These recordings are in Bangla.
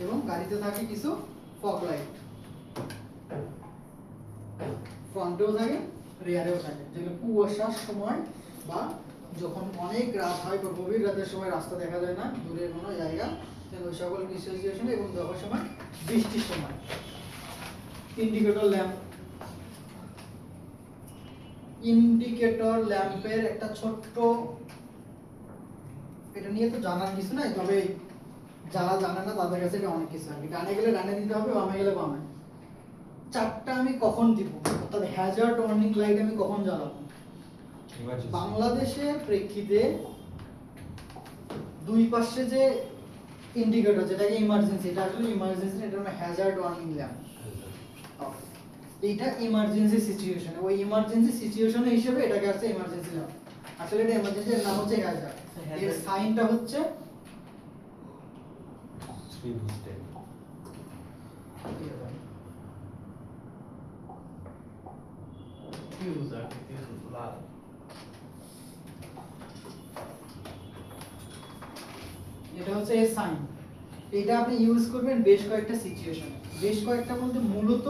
এবং গাড়িতে থাকে কিছু ফগ লাইট, ফ্রন্টেও থাকে রিয়ারেও থাকে, যেগুলো কুয়াশার সময় বা যখন অনেক রাত হয় বা গভীর রাতের সময় রাস্তা দেখা যায় না, দূরের কোনো জায়গা, ওই সকল সিচুয়েশনে এবং যখন সময় বৃষ্টির সময়। ইন্ডিকেটর ল্যাম্প, ইন্ডিকেটর ল্যাম্পের একটা ছোট্ট, এটা নিয়ে তো জানার কিছু নাই, তবে যারা জানে না তাদের কাছে এটা অনেক কিছু। আমি ডানে গেলে ডানে দিতে হবে, বামে গেলে বামে। চারটা আমি কখন দিব, তবে হ্যাজার্ড ওয়ার্নিং লাইট আমি কখন জ্বালাবো? বাংলাদেশের প্রেক্ষিতে দুই পাশে যে ইন্ডিকেটর, যেটাকে ইমার্জেন্সি, এটা আসলে ইমার্জেন্সি, এটা হলো হ্যাজার্ড ওয়ার্নিং ল্যাম্প। এইটা ইমার্জেন্সি সিচুয়েশনে, ওই ইমার্জেন্সি সিচুয়েশনে হিসেবে এটাকে আছে ইমার্জেন্সি ল্যাম্প। আসলে এটা ইমার্জেন্সি, এর নাম হচ্ছে হ্যাজার্ড। এর সাইনটা হচ্ছে এটা হচ্ছে এর সাইন। এটা আপনি ইউজ করবেন বেশ কয়েকটা সিচুয়েশনে, বেশ কয়েকটা বলতে মূলত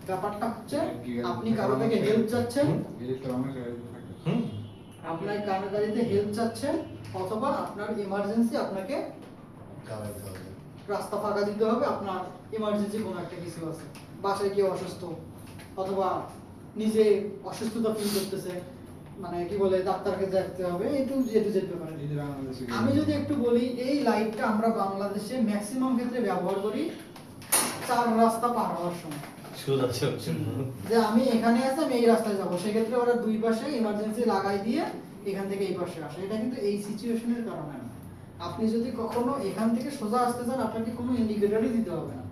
ব্যাপারটা হচ্ছে আপনি কারো থেকে হেল্প চাচ্ছেন, আপনার কারো গাড়িতে হেল্প চাচ্ছেন, অথবা আপনার ইমার্জেন্সি, আপনাকে রাস্তা ফাঁকা দিতে হবে, আপনার ইমার্জেন্সি কোনো একটা কিছু আছে, বাসায় কেউ অসুস্থ, অথবা নিজে অসুস্থতা ফিল করতেছে, মানে কি বলে ডাক্তারকে যেতে হবে, এই তো যেতে পারে। আমি যদি একটু বলি, এই লাইটটা আমরা বাংলাদেশে ম্যাক্সিমাম ক্ষেত্রে ব্যবহার করি চার রাস্তা পার হওয়ার সময়। যে আমি এখানে আছি, আমি এই রাস্তায় যাবো, সেক্ষেত্রে ওরা দুই পাশে ইমার্জেন্সি লাগাই দিয়ে এখান থেকে এই পাশে আসে। এটা কিন্তু এই সিচুয়েশনের কারণে না। আপনি যদি কখনো এখান থেকে সোজা আসতে চান, আপনাকে কোনো ইন্ডিকেটরই দিতে হবে না।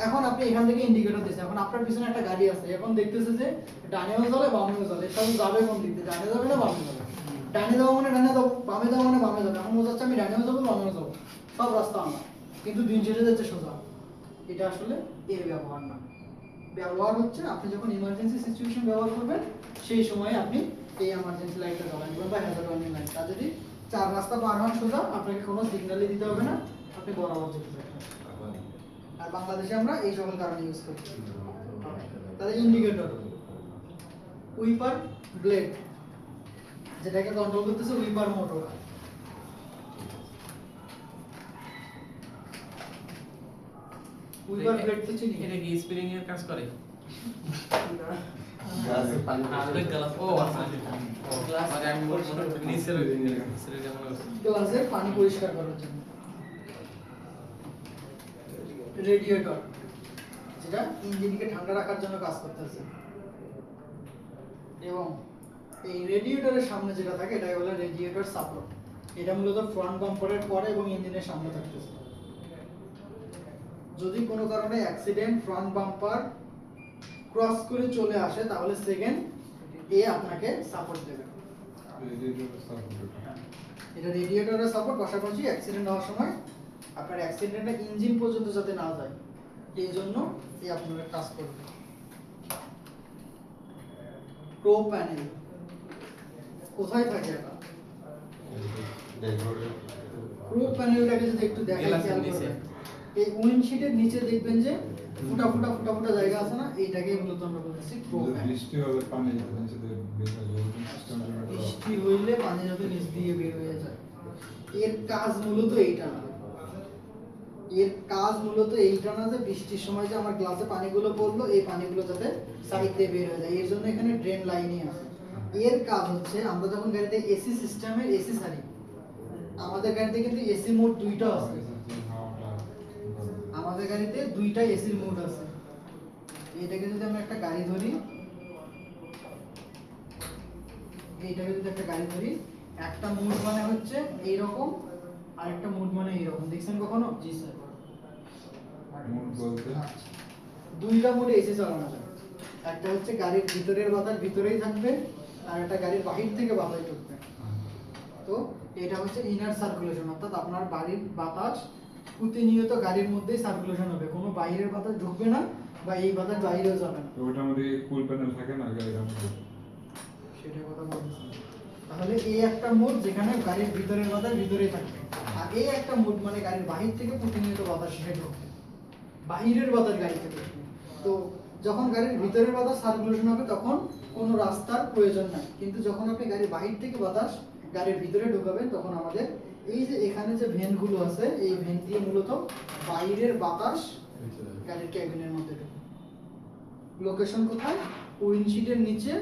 এখন আপনি এখান থেকে ইন্ডিকেটর দিচ্ছেন, এখন আপনার পিছনে একটা গাড়ি আছে, এখন দেখতেছে যে ডানেও চলে বামেও চলে, সব যাবে কোন দিক দিয়ে, ডানে যাবে না বামে যাবে? ডানে যাবো মানে ডানে যাবো, বামে যাবো মানে বামে যাবে। এখন বোঝাচ্ছে আমি ডানেও যাবো বামেও যাবো, সব রাস্তা আমার, কিন্তু দিন শেষে যাচ্ছে সোজা। এটা আসলে এর ব্যবহার না। ব্যবহার হচ্ছে আপনি যখন ইমার্জেন্সি সিচুয়েশন ব্যবহার করবেন, সেই সময় আপনি এই ইমার্জেন্সি লাইটটা জ্বালান বা হ্যাজার্ড ওয়ার্নিং লাইট। আর যদি চার রাস্তা পার হন সোজা, আপনাকে কোনো সিগন্যালই দিতে হবে না, আপনি বরাবর যেতে পারবেন। আর বাংলাদেশে আমরা এই সকল কারণে ইউজ করি। তাহলে ইন্ডিকেটর, উইপার ব্লেড, যেটাকে কন্ট্রোল করতেছে উইপার মোটর। উইপার ব্লেড তো চিনি। এটা কি স্প্রিং এর কাজ করে? গ্লাসে পানি আরে গ্লাস, ও আচ্ছা, গ্লাস মানে আমি মনে করি নিচের যেমন গ্লাসের পানি পরিষ্কার করার জন্য। রেডিয়েটর, যেটা ইঞ্জিনকে ঠান্ডা রাখার জন্য কাজ করতেছে। এবং এই রেডিয়েটরের সামনে যেটা থাকে, এটা হলো রেডিয়েটর সাপোর্ট। এটা মূলত ফ্রন্ট বাম্পারের পরে এবং ইঞ্জিনের সামনে থাকতেছে। যদি কোনো কারণে অ্যাক্সিডেন্ট, ফ্রন্ট বাম্পার ক্রস করে চলে আসে, তাহলে সেকেন্ড এ আপনাকে সাপোর্ট দেবে। এটা রেডিয়েটরের সাপোর্ট, পাশাপাশি অ্যাক্সিডেন্ট হওয়ার সময় আপনার অ্যাক্সিডেন্টটা ইঞ্জিন পর্যন্ত যাতে না যায়, এই জন্য এই আপনার কাজ করবে। প্রো প্যানেল কোথায় থাকে এটা? প্রো প্যানেলটাকে যদি একটু দেখেন, খেয়াল করবেন, এই উইন্ডশিটের নিচে দেখবেন যে ফুটা ফুটা ফুটা ফুটা জায়গা আছে না, এইটাকেই মূলত আমরা বলতেছি প্রো প্যানেল। বৃষ্টি হইলে পানি যাতে নিচ দিয়ে বের হয়ে যায়, এর কাজ মূলত এইটা না। এর কাজ মূলত এইটা না যে বৃষ্টির সময় যে আমার গ্লাসে পানিগুলো পড়লো, এই পানিগুলো যাতে সাইড দিয়ে বের হয়ে যায়, এর জন্য এখানে ড্রেন লাইনই আছে। এর কাজ হচ্ছে, আমরা যখন গাড়িতে এসি সিস্টেমের এসি সারি, আমাদের গাড়িতে কিন্তু এসি মোড দুইটা আছে। আমাদের গাড়িতে দুইটা এসির মোড আছে। এটাকে যদি আমরা একটা গাড়ি ধরি, এইটাকে যদি একটা গাড়ি ধরি, একটা মোড মানে হচ্ছে এইরকম, আর একটা মোড মানে এইরকম। দেখছেন কখনো? জি স্যার। মোড বলতে দুইটা মোডে এসি চালানো যায়। একটা হচ্ছে গাড়ির ভিতরের বাতাস ভিতরেই থাকবে, আর একটা গাড়ির বাহির থেকে বাতাস ঢুকবে। তো এটা হচ্ছে ইনার সার্কুলেশন, অর্থাৎ আপনার বাড়ির বাতাস প্রতিনিয়ত গাড়ির মধ্যেই সার্কুলেশন হবে, কোনো বাইরের বাতাস ঢুকবে না বা এই বাতাস বাইরেও যাবে না। তো ওটার মধ্যে কুল প্যানেল থাকে না গাড়ির মধ্যে, সেটা কথা বলছি। তাহলে এই একটা মোড যেখানে গাড়ির ভিতরের বাতাস ভিতরেই থাকবে, আর এই একটা মুড মানে গাড়ির বাহির থেকে প্রতিনিয়ত বাতাস ঢোকে, বাহিরের বাতাস গাড়িতে ঢোকে। তো যখন গাড়ির ভিতরের বাতাস সার্কুলেশন হবে তখন কোনো রাস্তার প্রয়োজন নাই, কিন্তু যখন আপনি গাড়ির বাহির থেকে বাতাস গাড়ির ভিতরে ঢোকাবেন তখন আমাদের এই যে এখানে যে ভেন্টগুলো আছে এই ভেন্ট দিয়ে মূলত বাইরের বাতাস গাড়ির ক্যাবিনের মধ্যে ঢোকে। লোকেশন কোথায়? উইন্ডশিটের নিচে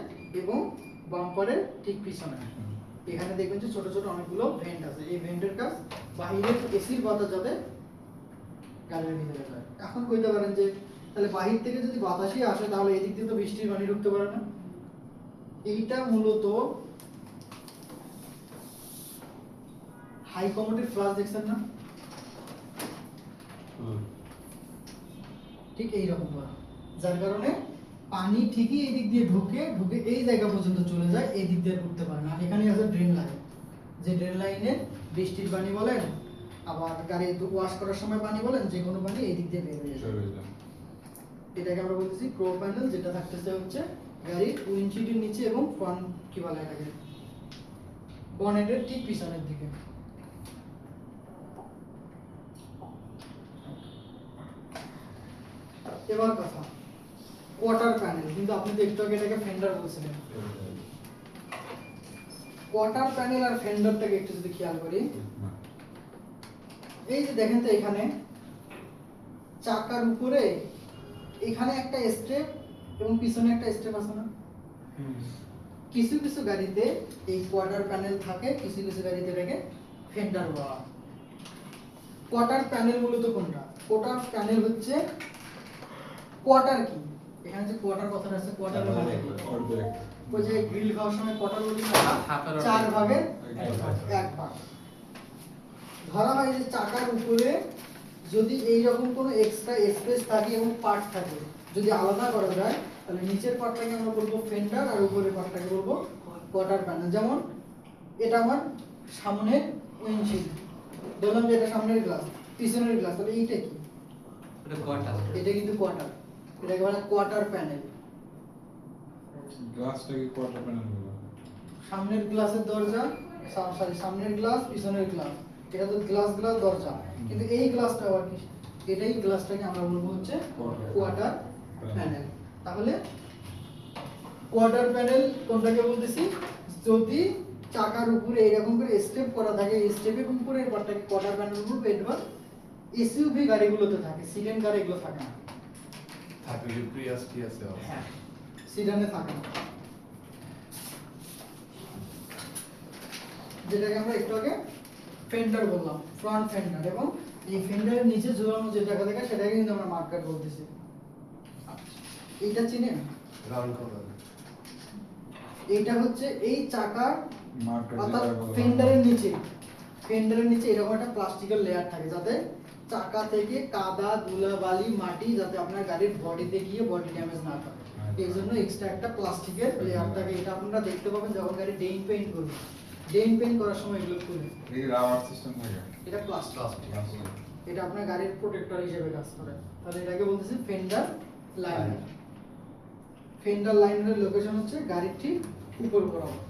এবং বাম্পারের ঠিক পিছনে। এখানে দেখবেন যে ছোট ছোট অনেকগুলো ভেন্ট আছে, এই ভেন্টের কাজ বাহিরের এসির বাতাস যাতে গাড়ির ভিতরে যায়। এখন কইতে পারেন যে তাহলে বাহির থেকে যদি বাতাসই আসে তাহলে এদিক দিয়ে তো বৃষ্টির পানি ঢুকতে পারে না। এইটা মূলত হাই কমোডিভ ফ্লাশ দেখছেন না, ঠিক এইরকম করা, যার কারণে পানি ঠিকই এই দিক দিয়ে ঢুকে ঢুকে এই জায়গা পর্যন্ত চলে যায়, এই দিক দিয়ে ঢুকতে পারে না। এখানে আছে ড্রেন লাইন, যে ড্রেন লাইনে বৃষ্টির পানি বলেন আবার গাড়ি ওয়াশ করার সময় পানি বলেন যে কোনো পানি এই দিক দিয়ে বের হয়ে যায়। এটাকে আমরা বলতেছি প্রো প্যানেল, যেটা থাকতেছে হচ্ছে গাড়ির উইন্ডশিটের নিচে এবং ফ্রন্ট কি বলে এটাকে বনেটের ঠিক পিছনের দিকে। এবার কথা কোয়ার্টার প্যানেল, কিন্তু আপনি তো একটু আগে এটাকে ফেন্ডার বলছিলেন। কোয়ার্টার প্যানেল আর ফেন্ডারটাকে একটু যদি খেয়াল করি, এই যে দেখেন তো এখানে চাকার উপরে এখানে একটা স্টেপ এবং পিছনে একটা স্টেপ আছে না? কিছু কিছু গাড়িতে এই কোয়ার্টার প্যানেল থাকে, কিছু কিছু গাড়িতে এটাকে ফেন্ডার বলা হয়। কোয়ার্টার প্যানেল মূলত কোনটা? কোয়ার্টার প্যানেল হচ্ছে কোয়ার্টার কি, এখানে যে কোয়ার্টার কথাটা আছে কোয়ার্টার মানে কি? ওই যে গ্রিল খাওয়ার সময় কোয়ার্টার বলি না, চার ভাগের এক ভাগ। ধরা হয় যে চাকার উপরে যদি এই রকম কোনো এক্সট্রা স্পেস থাকে এবং পার্ট থাকে, যদি আলাদা করা যায় তাহলে নিচের পার্টটাকে আমরা বলবো ফেন্ডার আর উপরের পার্টটাকে বলবো কোয়ার্টার প্যানেল। যেমন এটা আমার সামনের উইন্ডশিল্ড, বললাম যে এটা সামনের গ্লাস পিছনের গ্লাস, তাহলে এইটা কি? এটা কোয়ার্টার, এটা কিন্তু কোয়ার্টার, এটাকে বলা কোয়ার্টার প্যানেল। গ্লাসটাকে কোয়ার্টার প্যানেল বলা হয়। সামনের গ্লাসের দরজা, সরি সামনের গ্লাস পিছনের গ্লাস, এটা তো গ্লাস গ্লাস দরজা, কিন্তু এই গ্লাসটা আবার কি? এটাই গ্লাসটাকে আমরা বলবো হচ্ছে কোয়ার্টার প্যানেল। তাহলে কোয়ার্টার প্যানেল কোনটাকে বলতেছি? যদি চাকার উপরে এরকম করে স্টেপ করা থাকে, এই স্টেপের উপরে এই পার্টটাকে কোয়ার্টার প্যানেল বলবো। এবার এসইউভি গাড়িগুলোতে থাকে, সিডান কার এগুলো থাকে না, থাকে যে প্রিয়াস টিয়াসে আছে। হ্যাঁ সিডানে থাকে না, যেটাকে আমরা একটু আগে ফেন্ডার বললাম, ফ্রন্ট ফেন্ডার। এবং এই ফেন্ডারের নিচে ঝুলানো যে জায়গা থাকে সেটাকে কিন্তু আমরা মার্কার বলতেছি। এইটা চিনেন? রাউন্ড করা। এইটা হচ্ছে এই চাকার মার্কার অর্থাৎ যেটা বলা হয়। ফেন্ডারের নিচে এরকম একটা প্লাস্টিকের লেয়ার থাকে, যাতে চাকা থেকে কাদা ধুলা বালি মাটি যাতে আপনার গাড়ির বডিতে গিয়ে বডি ড্যামেজ না করে, এই জন্য এক্সট্রা একটা প্লাস্টিকের লেয়ার থাকে। এটা আপনারা দেখতে পাবেন যখন গাড়ি ডেইন পেইন্ট করবে, ডেইন পেইন্ট করার সময় এগুলো খুলে, এই রাবার সিস্টেম থাকে। এটা প্লাস্টিক, প্লাস্টিক। এটা আপনার গাড়ির প্রোটেক্টর হিসেবে কাজ করে। তাহলে এটাকে বলতেছি ফেন্ডার লাইনার। ফেন্ডার লাইনারের লোকেশন হচ্ছে গাড়ির ঠিক উপর বরাবর।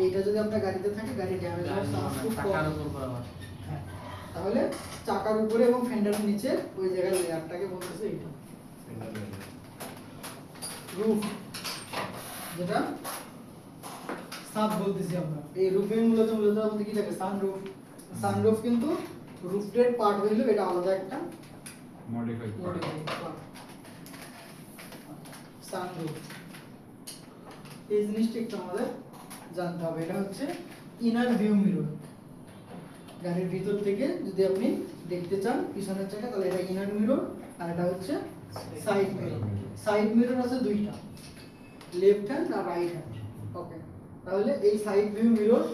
এইটা যদি আপনার গাড়িতে থাকে গাড়ি ড্যামেজ হওয়ার চান্স খুব কম। চাকার উপর বরাবর। হ্যাঁ, তাহলে চাকার উপরে এবং ফেন্ডারের নিচে ওই জায়গার লেয়ারটাকে বলতেছে এইটা রুফ, যেটা সাব বলতেছি আমরা। এই রুফে মূলত আমাদের কি থাকে? সানরুফ। সানরুফ কিন্তু রুফের পার্ট হইলো, এটা আলাদা একটা মডিফাইড সানরুফ। এই জিনিসটা একটু আমাদের জানতে হবে। এটা হচ্ছে ইনার ভিউ মিরর, গাড়ির ভিতর থেকে যদি আপনি দেখতে চান পিছনের চাকা তাহলে এটা ইনার মিরর, আর এটা হচ্ছে সাইড মিরর। সাইড মিরর আছে দুইটা, লেফট হ্যান্ড আর রাইট হ্যান্ড। ওকে, তাহলে এই সাইড ভিউ মিরর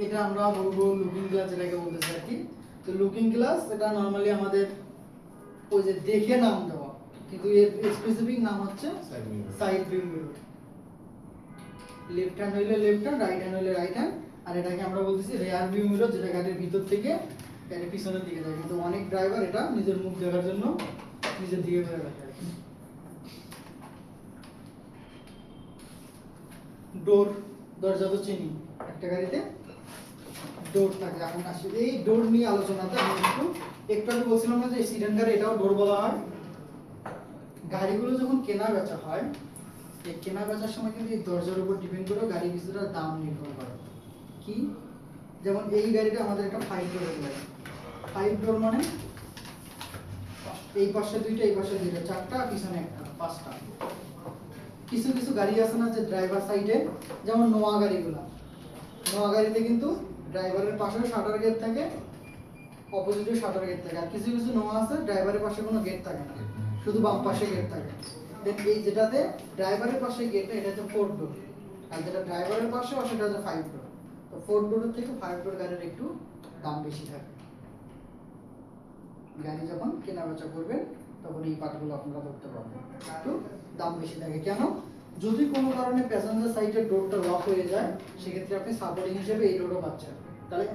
এটা আমরা বলবো লুকিং গ্লাস, যেটাকে বলতেছি আর কি। তো লুকিং গ্লাস এটা নরমালি আমাদের ওই যে দেখে নাম দেওয়া, কিন্তু এর স্পেসিফিক নাম হচ্ছে side view mirror. Left hand হইলে লেফট হ্যান্ড, রাইট হ্যান্ড হইলে রাইট হ্যান্ড, আর এটাকে আমরা বলতেছি রেয়ার ভিউ মিরর, যেটা গাড়ির ভিতর থেকে গাড়ির পিছনের দিকে যায়। কিন্তু অনেক ড্রাইভার এটা নিজের মুখ দেখার জন্য নিজের দিকে করে রাখে আর কি। ডোর, দরজা তো চিনি, একটা গাড়িতে ডোর থাকে। এখন আসি এই ডোর নিয়ে আলোচনাতে আমি একটু একটু বলছিলাম না যে সিডান গাড়ি এটাও ডোর বলা হয়। গাড়িগুলো যখন কেনা বেচা হয়, এই কেনা বেচার সময় কিন্তু এই দরজার উপর ডিপেন্ড করে গাড়ি কিছুটা দাম নির্ভর করে। কি যেমন এই গাড়িটা আমাদের একটা 5 ডোরের গাড়ি। 5 ডোর মানে এই পাশে দুইটা, এই পাশে দুইটা, চারটা, পিছনে একটা, পাঁচটা। কিছু কিছু গাড়ি আছে না যে ড্রাইভার সাইডে, যেমন নোয়া গাড়িগুলা, নোয়া গাড়িতে কিন্তু ড্রাইভারের পাশেও শাটার গেট থাকে, অপোজিটে শাটার গেট থাকে। আর কিছু কিছু নোয়া আছে ড্রাইভারের পাশে কোনো গেট থাকে না, শুধু বাম পাশে গেট থাকে। দেন এই যেটাতে ড্রাইভারের পাশে গেট, এটা হচ্ছে 4 ডোর, আর যেটা ড্রাইভারের পাশে সেটা হচ্ছে 5 ডোর। তো 4 ডোরের থেকে 5 ডোর গাড়ির একটু দাম বেশি থাকে। গাড়ি যখন কেনা বেচা করবেন তখন এই পার্টগুলো আপনারা ধরতে পারবেন, একটু দাম বেশি থাকে। কেন? যদি কোনো কারণে প্যাসেঞ্জার সাইডের ডোরটা লক হয়ে যায়, সেক্ষেত্রে আপনি সাপোর্টিং হিসেবে এই ডোরও পাচ্ছেন, তাহলে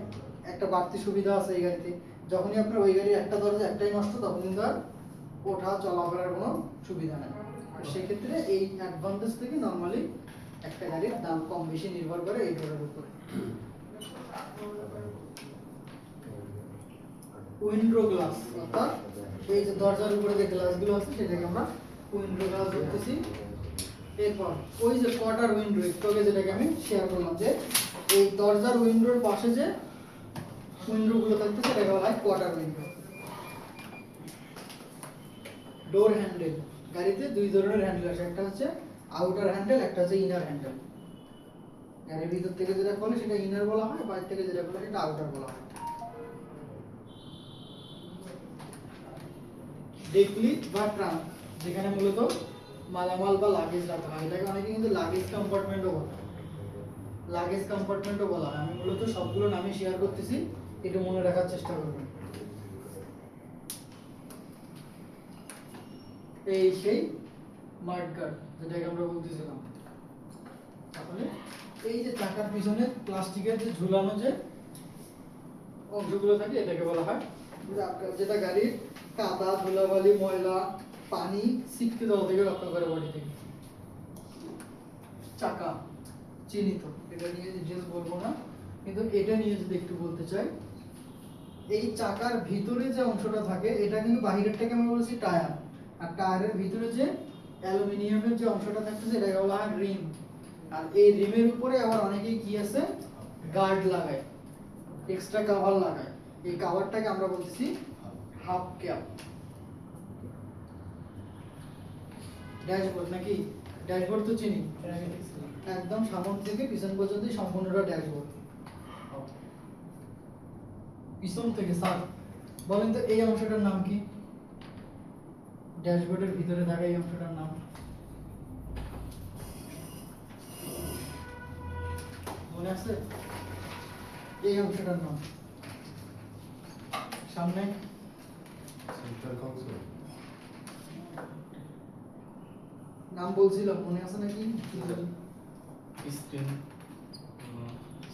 একটা বাড়তি সুবিধা আছে এই গাড়িতে। যখনই আপনার ওই গাড়ির একটা দরজা একটাই নষ্ট, তখন কিন্তু আর ওঠা চলাফেরার কোনো সুবিধা নেই। সেক্ষেত্রে এই অ্যাডভান্টেজ থেকে নর্মালি একটা গাড়ির দাম কম বেশি নির্ভর করে এই ডোরের উপরে। উইন্ডো গ্লাস, অর্থাৎ এই যে দরজার উপরে যে গ্লাসগুলো আছে সেটাকে আমরা উইন্ডো গ্লাস বলতেছি। এরপর ওই যে কোয়ার্টার উইন্ডো, একটু আগে যেটাকে আমি শেয়ার করলাম, যে এই দরজার উইন্ডোর পাশে যে উইন্ডোগুলো থাকতেছে সেটাকে বলা হয় কোয়ার্টার উইন্ডো। ডোর হ্যান্ডেল, গাড়িতে দুই ধরনের হ্যান্ডেল আছে, একটা হচ্ছে আউটার হ্যান্ডেল, একটা হচ্ছে ইনার হ্যান্ডেল। গাড়ির ভিতর থেকে যেটা খোলে সেটা ইনার বলা হয়, বাইরে থেকে যেটা খোলে সেটা আউটার বলা হয়। ডেকলিট বা ট্রাঙ্ক, যেখানে মূলত মালামাল বা লাগেজ রাখা হয়, এটাকে অনেকে কিন্তু লাগেজ কম্পার্টমেন্টও বলে, লাগেজ কম্পার্টমেন্টও বলা হয়। আমি মূলত সবগুলো নামে শেয়ার করতেছি, একটু মনে রাখার চেষ্টা করবেন। এই সেই মাড গার্ড যেটাকে আমরা বলতেছিলাম। তাহলে এই যে চাকার পিছনে প্লাস্টিকের যে ঝুলানো যে অংশগুলো থাকে এটাকে বলা হয়, যেটা গাড়ির কাদা, ধুলাবালি, ময়লা, পানি ছিটকে দেওয়া থেকে রক্ষা করে বডি থেকে। চাকা চিহ্নিত, এটা নিয়ে ডিটেলস বলবো না, কিন্তু এটা নিয়ে যদি একটু বলতে চাই, এই চাকার ভিতরে যে অংশটা থাকে এটা কিন্তু বাহিরেরটাকে আমরা বলছি টায়ার, আর টায়ারের ভিতরে যে অ্যালুমিনিয়ামের যে অংশটা থাকতেছে এটাকে বলা হয় রিম। আর এই রিমের উপরে আবার অনেকেই কি আছে গার্ড লাগায়, এক্সট্রা কভার লাগায়। এই কভারটাকে আমরা বলতেছি হাফ ক্যাপ। ড্যাশবোর্ড নাকি, ড্যাশবোর্ড তো চিনি, একদম সামনে থেকে পিছন পর্যন্ত সম্পূর্ণটা ড্যাশবোর্ড। পিছন থেকে স্যার বলেন তো এই অংশটার নাম কি? ড্যাশবোর্ডের ভিতরে থাকা এই অংশটার নাম মনে আছে? এই অংশটার নাম সামনে সেন্ট্রাল কনসোল। নাম বলছিলাম, মনে আছে নাকি? স্ক্রিন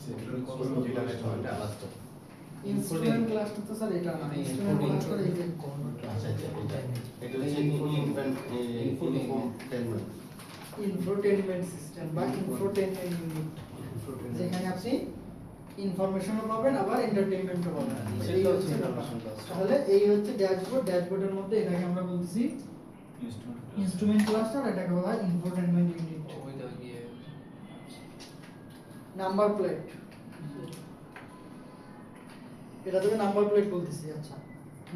সেন্ট্রাল কনসোল যেটা লেখা হয় এটা আলাদা। ইনস্ট্রুমেন্ট ক্লাসটা তো স্যার এটা না, ইনস্ট্রুমেন্ট ক্লাসটা এই যে এটা হচ্ছে ইনফোটেইনমেন্ট সিস্টেম বা ইনফোটেইনমেন্ট ইউনিট, যেখানে আপনি ইনফরমেশনও পাবেন আবার এন্টারটেইনমেন্টও পাবেন। এই হচ্ছে ব্যাপার। তাহলে এই হচ্ছে ড্যাশবোর্ড, ড্যাশবোর্ডের মধ্যে এটাকে আমরা বলছি ইনস্ট্রুমেন্ট ক্লাস্টার, এটাকে বলা হয় ইনফোটেইনমেন্ট ইউনিট। ওইটা গিয়ে নাম্বার প্লেট, এটা থেকে নাম্বার প্লেট বলতেছি। আচ্ছা,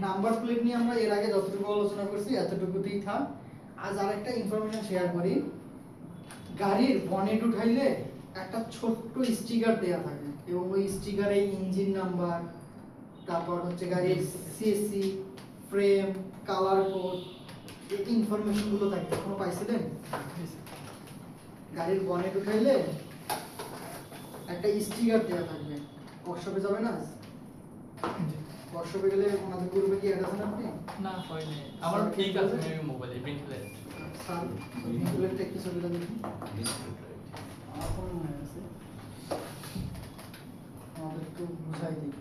নাম্বার প্লেট নিয়ে আমরা এর আগে যতটুকু আলোচনা করছি এতটুকুতেই থাক। আজ আরেকটা ইনফরমেশন শেয়ার করি। গাড়ির বনেট উঠাইলে একটা ছোট্ট স্টিকার দেয়া থাকে, এবং ওই স্টিকারে ইঞ্জিন নাম্বার, তারপর হচ্ছে গাড়ির সিএসসি, ফ্রেম, কালার কোড, এই ইনফরমেশন গুলো থাকে। কখনো পাইছিলেন? গাড়ির বনেট উঠাইলে একটা স্টিকার দেয়া থাকবে। ওয়ার্কশপে যাবে না, ওয়ার্কশপে গেলে ওনাদের করবে কি অ্যাড আছেন আপনি? না হয় নাই আমার, ঠিক আছে আমি মোবাইলে প্রিন্টলে স্যার ইনফ্লুয়েন্ট একটু ছবিটা দেখুন, আমার ফোন মনে আছে, আমাদের একটু বুঝাই দিই।